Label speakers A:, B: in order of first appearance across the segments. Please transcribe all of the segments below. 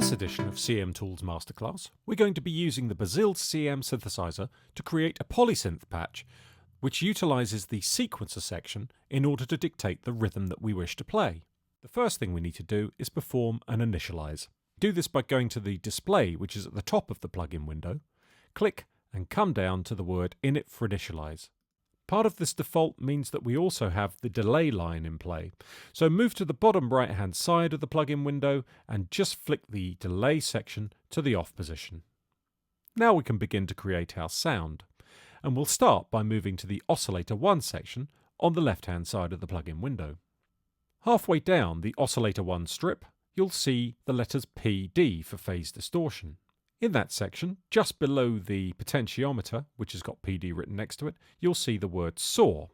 A: this edition of CM Tools Masterclass, we're going to be using the BazilleCM synthesizer to create a polysynth patch which utilises the sequencer section in order to dictate the rhythm that we wish to play. The first thing we need to do is perform an initialize. Do this by going to the display which is at the top of the plugin window, click and come down to the word init for initialize. Part of this default means that we also have the delay line in play. So move to the bottom right hand side of the plugin window and just flick the delay section to the off position. Now we can begin to create our sound. And we'll start by moving to the oscillator 1 section on the left hand side of the plugin window. Halfway down the oscillator 1 strip, you'll see the letters PD for phase distortion. In that section, just below the potentiometer, which has got PD written next to it, you'll see the word SAW.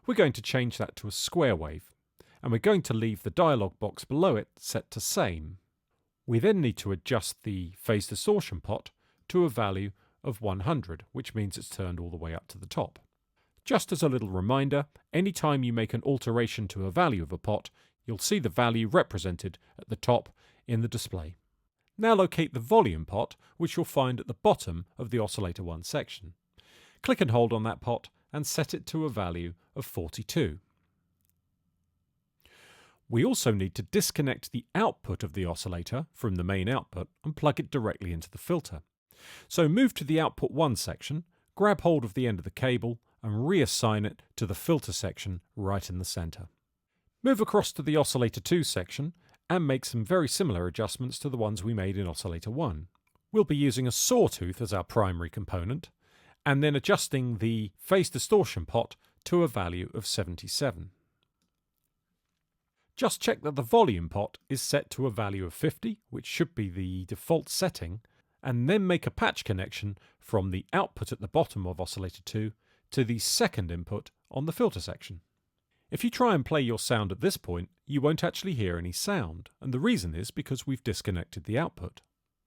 A: We're going to change that to a square wave, and we're going to leave the dialog box below it set to same. We then need to adjust the phase distortion pot to a value of 100, which means it's turned all the way up to the top. Just as a little reminder, anytime you make an alteration to a value of a pot, you'll see the value represented at the top in the display. Now locate the volume pot, which you'll find at the bottom of the oscillator 1 section. Click and hold on that pot and set it to a value of 42. We also need to disconnect the output of the oscillator from the main output and plug it directly into the filter. So move to the output 1 section, grab hold of the end of the cable and reassign it to the filter section right in the center. Move across to the oscillator 2 section and make some very similar adjustments to the ones we made in oscillator 1. We'll be using a sawtooth as our primary component, and then adjusting the phase distortion pot to a value of 77. Just check that the volume pot is set to a value of 50, which should be the default setting, and then make a patch connection from the output at the bottom of oscillator 2 to the second input on the filter section. If you try and play your sound at this point, you won't actually hear any sound, and the reason is because we've disconnected the output.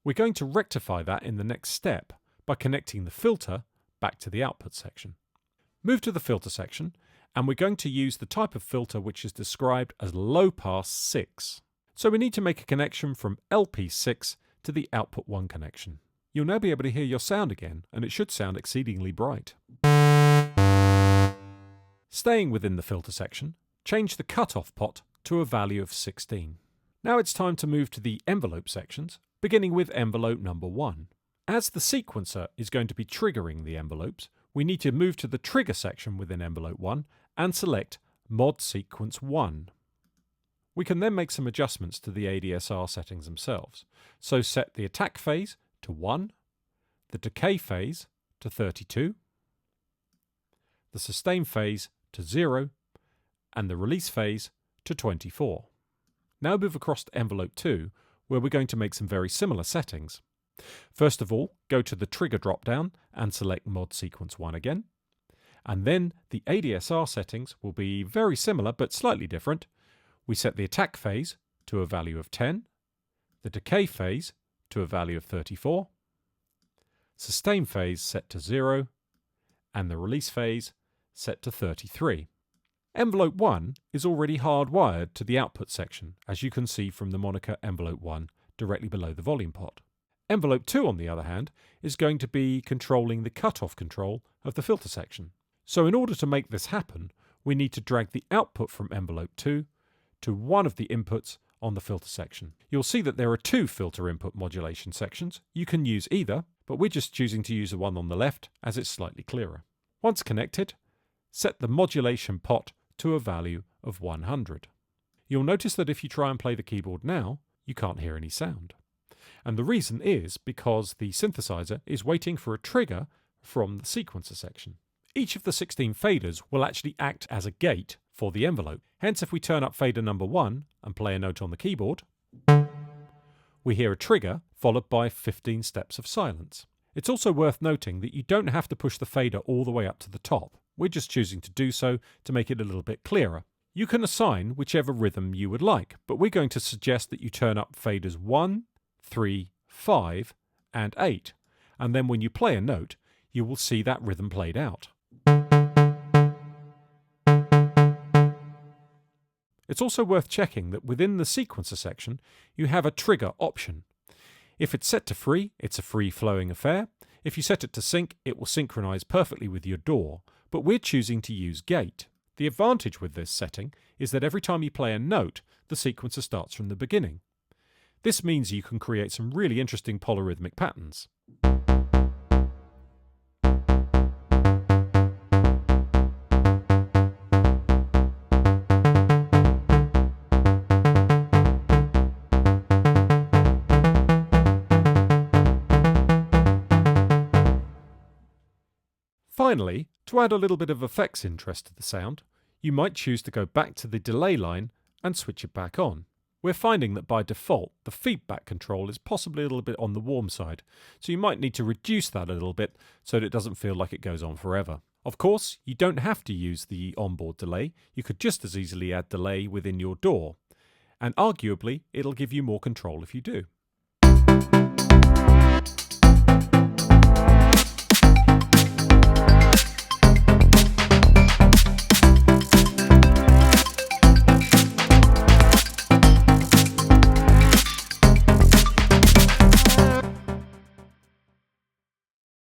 A: We're going to rectify that in the next step by connecting the filter back to the output section. Move to the filter section, and we're going to use the type of filter which is described as low pass 6. So we need to make a connection from LP6 to the output 1 connection. You'll now be able to hear your sound again, and it should sound exceedingly bright. Staying within the filter section, change the cutoff pot to a value of 16. Now it's time to move to the envelope sections, beginning with envelope number 1. As the sequencer is going to be triggering the envelopes, we need to move to the trigger section within envelope 1 and select Mod Sequence 1. We can then make some adjustments to the ADSR settings themselves. So set the attack phase to 1, the decay phase to 32, the sustain phase to 0, and the release phase to 24. Now move across to envelope 2, where we're going to make some very similar settings. First of all, go to the trigger drop-down and select Mod Sequence 1 again. And then the ADSR settings will be very similar but slightly different. We set the attack phase to a value of 10, the decay phase to a value of 34, sustain phase set to 0, and the release phase set to 33. Envelope 1 is already hardwired to the output section, as you can see from the moniker Envelope 1 directly below the volume pot. Envelope 2, on the other hand, is going to be controlling the cutoff control of the filter section. So in order to make this happen, we need to drag the output from envelope 2 to one of the inputs on the filter section. You'll see that there are 2 filter input modulation sections. You can use either, but we're just choosing to use the one on the left as it's slightly clearer. Once connected, set the modulation pot to a value of 100. You'll notice that if you try and play the keyboard now, you can't hear any sound. And the reason is because the synthesizer is waiting for a trigger from the sequencer section. Each of the 16 faders will actually act as a gate for the envelope. Hence, if we turn up fader number 1 and play a note on the keyboard, we hear a trigger followed by 15 steps of silence. It's also worth noting that you don't have to push the fader all the way up to the top. We're just choosing to do so to make it a little bit clearer. You can assign whichever rhythm you would like, but we're going to suggest that you turn up faders 1, 3, 5, and 8, and then when you play a note, you will see that rhythm played out. It's also worth checking that within the sequencer section, you have a trigger option. If it's set to free, it's a free-flowing affair. If you set it to sync, it will synchronize perfectly with your DAW, but we're choosing to use gate. The advantage with this setting is that every time you play a note, the sequencer starts from the beginning. This means you can create some really interesting polyrhythmic patterns. Finally, to add a little bit of effects interest to the sound, you might choose to go back to the delay line and switch it back on. We're finding that by default, the feedback control is possibly a little bit on the warm side, so you might need to reduce that a little bit so that it doesn't feel like it goes on forever. Of course, you don't have to use the onboard delay. You could just as easily add delay within your DAW, and arguably, it'll give you more control if you do.